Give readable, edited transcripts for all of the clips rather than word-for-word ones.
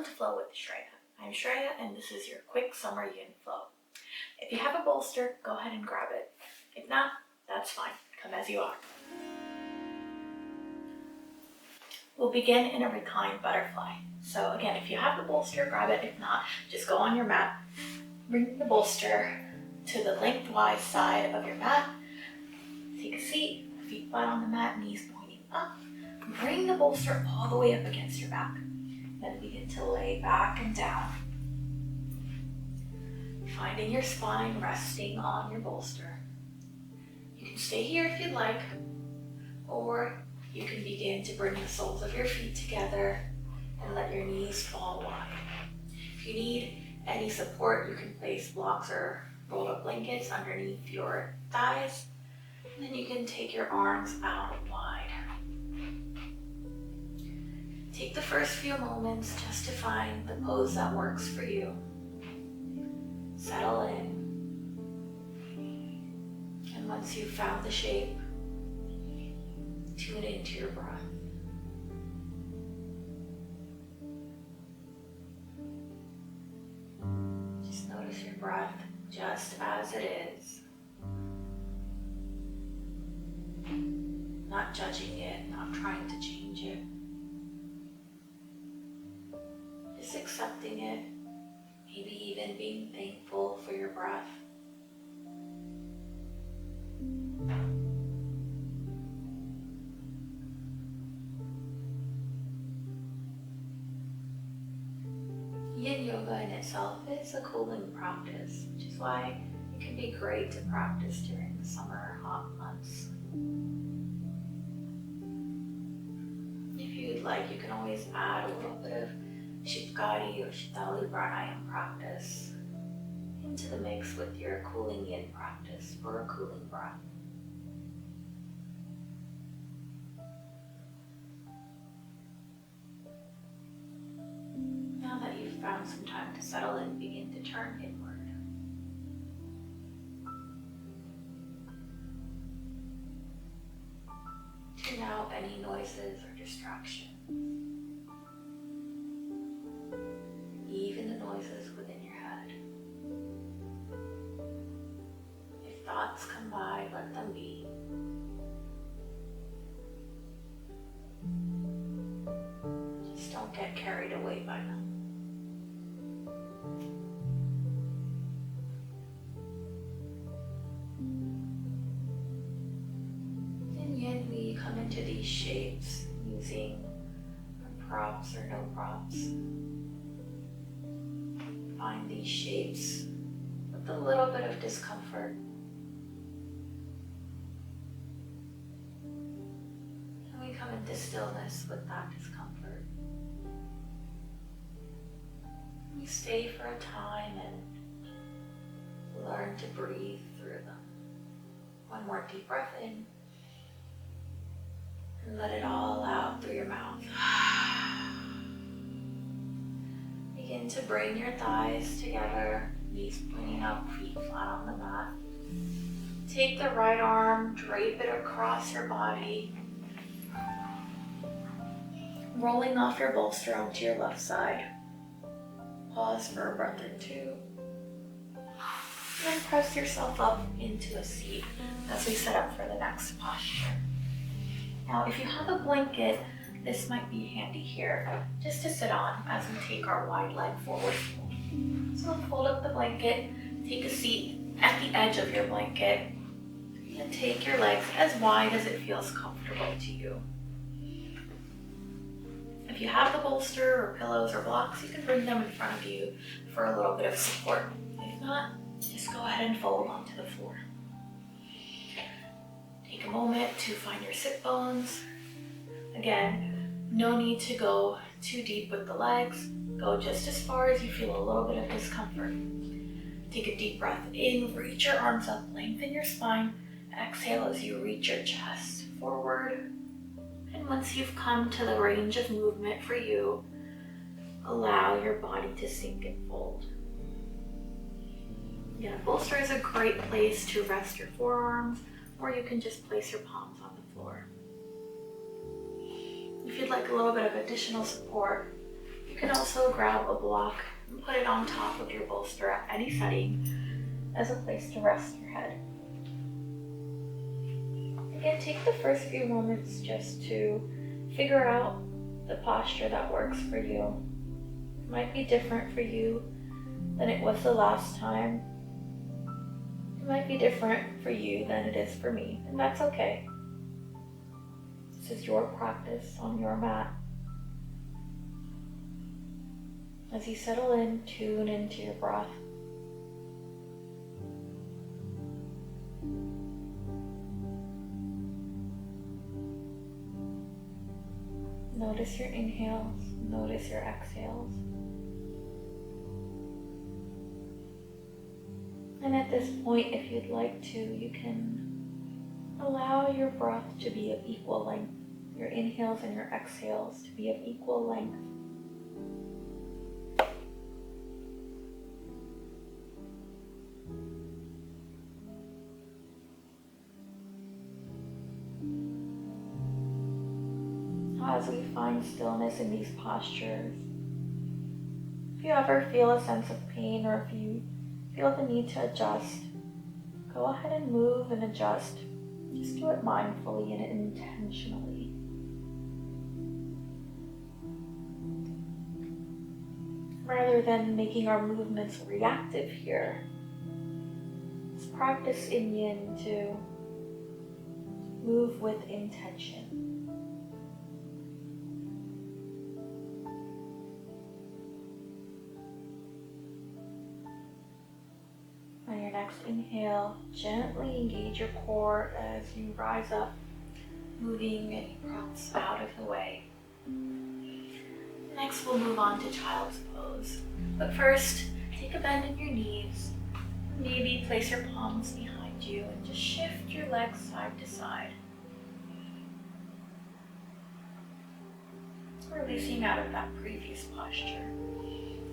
Welcome to Flow with Shreya. I'm Shreya and this is your quick summer yin flow. If you have a bolster, go ahead and grab it. If not, that's fine. Come as you are. We'll begin in a reclined butterfly. So again, if you have the bolster, grab it. If not, just go on your mat. Bring the bolster to the lengthwise side of your mat. Take a seat, feet flat on the mat, knees pointing up. Bring the bolster all the way up against your back. Then begin to lay back and down. Finding your spine resting on your bolster. You can stay here if you'd like, or you can begin to bring the soles of your feet together and let your knees fall wide. If you need any support, you can place blocks or rolled up blankets underneath your thighs. And then you can take your arms out wide. Take the first few moments just to find the pose that works for you. Settle in. And once you've found the shape, tune into your breath. Just notice your breath just as it is. Not judging it, not trying to change it. Just accepting it, maybe even being thankful for your breath. Yin yoga in itself is a cooling practice, which is why it can be great to practice during the summer hot months. If you'd like, you can always add a little bit of Shivkari or Shitali Pranayam practice into the mix with your cooling yin practice for a cooling breath. Now that you've found some time to settle in, begin to turn inward. Tune out any noises or distractions. Even the noises within your head. If thoughts come by, let them be. Just don't get carried away by them. In yin, we come into these shapes using props or no props. Find these shapes with a little bit of discomfort. And we come into stillness with that discomfort. We stay for a time and learn to breathe through them. One more deep breath in and let it all out through your mouth. Begin to bring your thighs together, knees pointing up, feet flat on the mat. Take the right arm, drape it across your body, rolling off your bolster onto your left side. Pause for a breath or two. And then press yourself up into a seat as we set up for the next posture. Now, if you have a blanket, this might be handy here, just to sit on as we take our wide leg forward. So we'll fold up the blanket, take a seat at the edge of your blanket, and take your legs as wide as it feels comfortable to you. If you have the bolster or pillows or blocks, you can bring them in front of you for a little bit of support. If not, just go ahead and fold onto the floor. Take a moment to find your sit bones. Again, no need to go too deep with the legs. Go just as far as you feel a little bit of discomfort. Take a deep breath in, reach your arms up, lengthen your spine. Exhale as you reach your chest forward. And once you've come to the range of movement for you, allow your body to sink and fold. Yeah, bolster is a great place to rest your forearms, or you can just place your palms on the floor. If you'd like a little bit of additional support, you You can also grab a block and put it on top of your bolster at any setting as a place to rest your head. Again, take the first few moments just to figure out the posture that works for you. It might be different for you than it was the last time. It might be different for you than it is for me, and that's okay. This is your practice on your mat. As you settle in, tune into your breath. Notice your inhales, notice your exhales. And at this point, if you'd like to, you can allow your breath to be of equal length, your inhales and your exhales to be of equal length. As we find stillness in these postures, if you ever feel a sense of pain or if you feel the need to adjust, go ahead and move and adjust. Just do it mindfully and intentionally. Rather than making our movements reactive here, let's practice in yin to move with intention. On your next inhale, gently engage your core as you rise up, moving any props out of the way. Next, we'll move on to child's pose. But first, take a bend in your knees. Maybe place your palms behind you and just shift your legs side to side. Releasing out of that previous posture.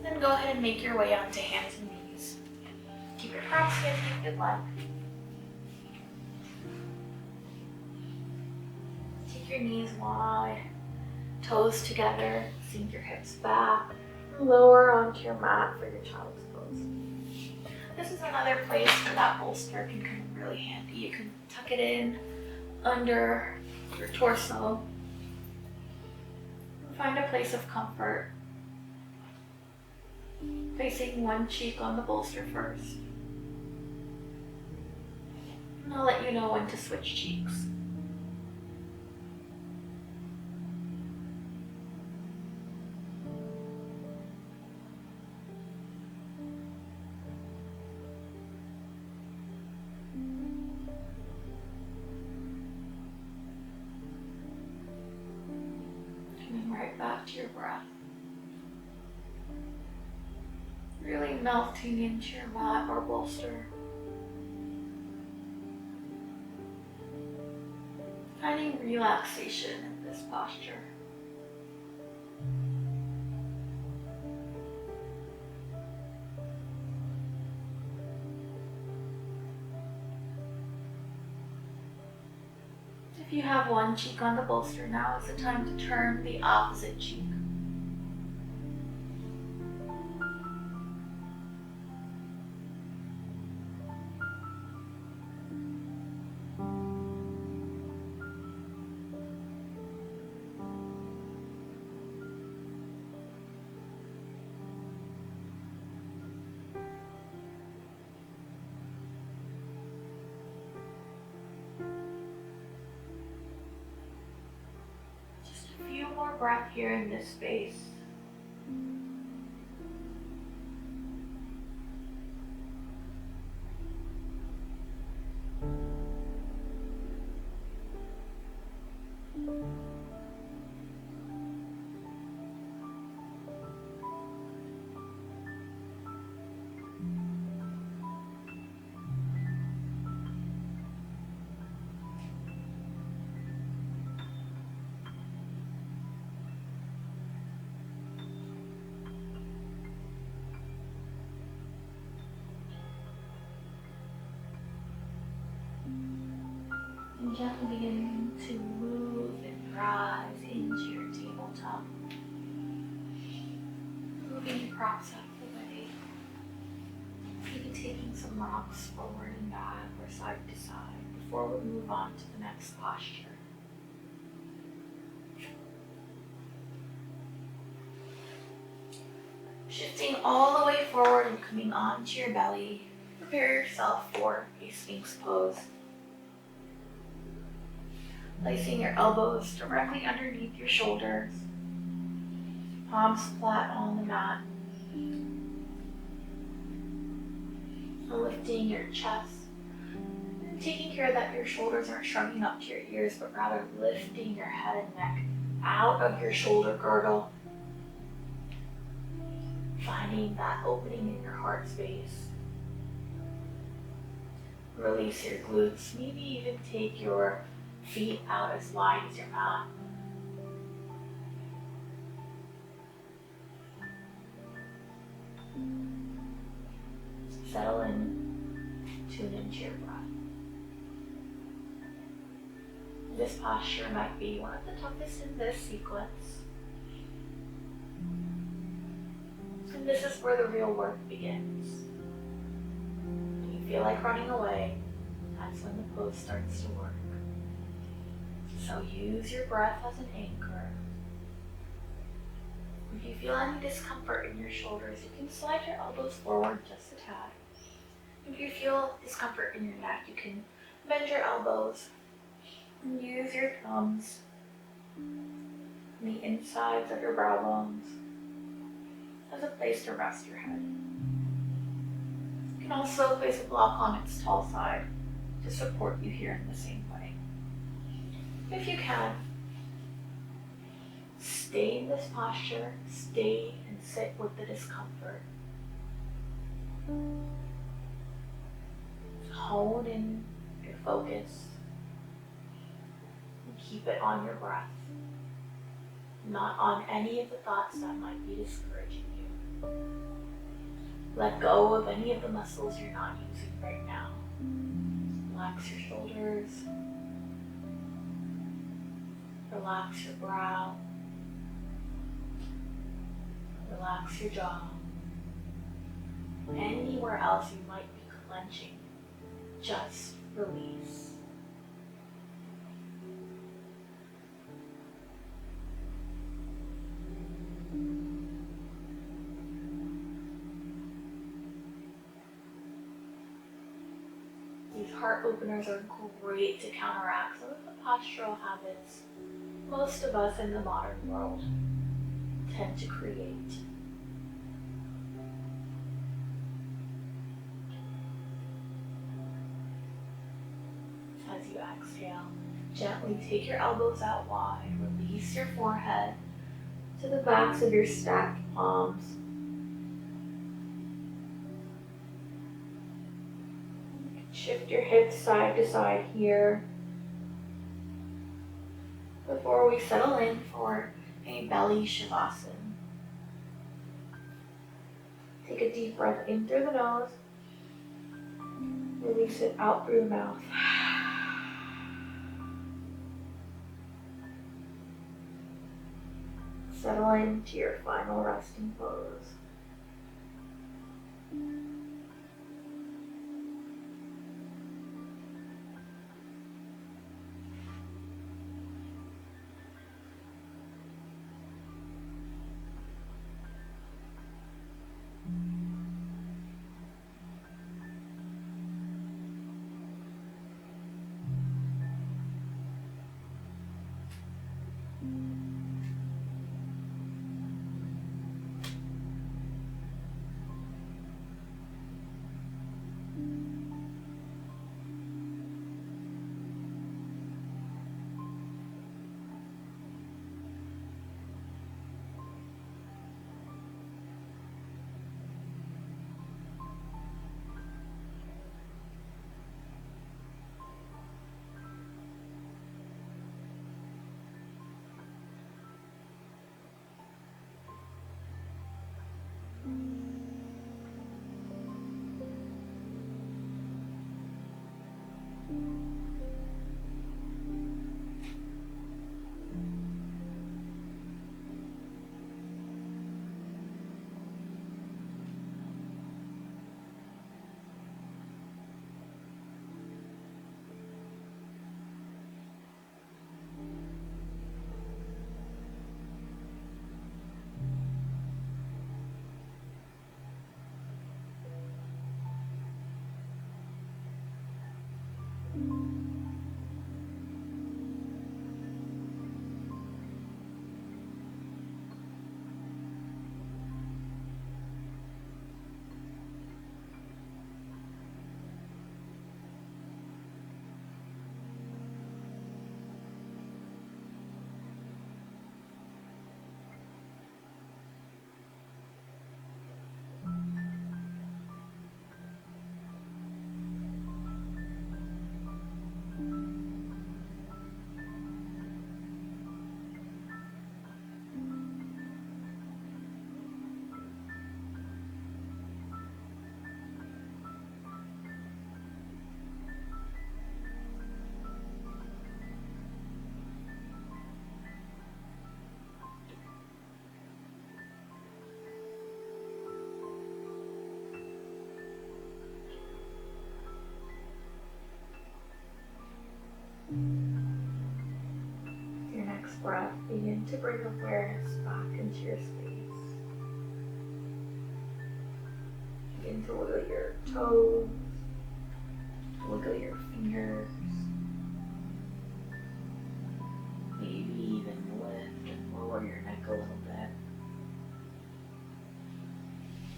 Then go ahead and make your way onto hands and knees. Keep your props in good length. Take your knees wide, toes together, sink your hips back, and lower onto your mat for your child's pose. This is another place where that bolster can come really handy. You can tuck it in under your torso. Find a place of comfort. Placing one cheek on the bolster first. And I'll let you know when to switch cheeks. Coming right back to your breath. Really melting into your mat or bolster. Finding relaxation in this posture. If you have one cheek on the bolster, now is the time to turn the opposite cheek. More breath here in this space. And gently begin to move and rise into your tabletop. props out of the way. Maybe taking some rocks forward and back or side to side before we move on to the next posture. Shifting all the way forward and coming onto your belly, prepare yourself for a Sphinx pose. Placing your elbows directly underneath your shoulders, palms flat on the mat, and lifting your chest, and taking care that your shoulders aren't shrugging up to your ears, but rather lifting your head and neck out of your shoulder girdle, finding that opening in your heart space. Release your glutes, maybe even take your feet out as wide as your mat. Settle in, tune into your breath. This posture might be one of the toughest in this sequence. And this is where the real work begins. When you feel like running away, that's when the pose starts to work. So use your breath as an anchor. If you feel any discomfort in your shoulders, you can slide your elbows forward just a tad. If you feel discomfort in your neck, you can bend your elbows and use your thumbs and the insides of your brow bones as a place to rest your head. You can also place a block on its tall side to support you here in the same way. If you can, stay in this posture, stay and sit with the discomfort. Hone in your focus and keep it on your breath, not on any of the thoughts that might be discouraging you. Let go of any of the muscles you're not using right now. Relax your shoulders, relax your brow, relax your jaw. Anywhere else you might be clenching, just release. These heart openers are great to counteract some of the postural habits most of us in the modern world tend to create. As you exhale, gently take your elbows out wide, release your forehead to the backs of your stacked palms. Shift your hips side to side here before we settle in for a belly shavasana. Take a deep breath in through the nose, release it out through the mouth. Settle into your final resting pose. Begin to bring awareness back into your space. Begin to wiggle your toes, wiggle your fingers, maybe even lift and lower your neck a little bit.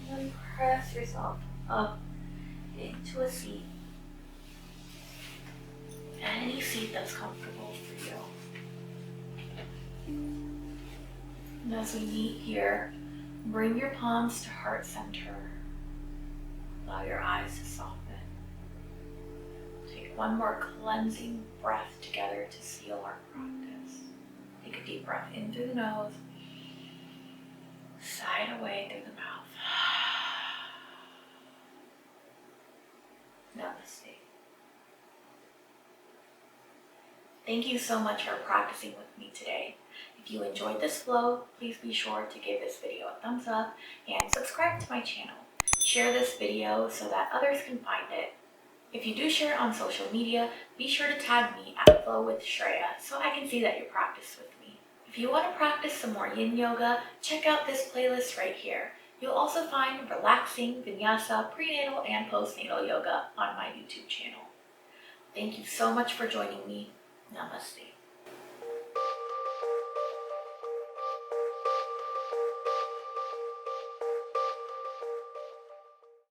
And then press yourself up into a seat. Any seat that's comfortable for you. And as we meet here, bring your palms to heart center. Allow your eyes to soften. Take one more cleansing breath together to seal our practice. Take a deep breath in through the nose, sigh away through the mouth. Namaste. Thank you so much for practicing with me today. If you enjoyed this flow, please be sure to give this video a thumbs up and subscribe to my channel. Share this video so that others can find it. If you do share it on social media, be sure to tag me at Flow with Shreya so I can see that you practice with me. If you want to practice some more yin yoga, check out this playlist right here. You'll also find relaxing vinyasa, prenatal, and postnatal yoga on my YouTube channel. Thank you so much for joining me. Namaste.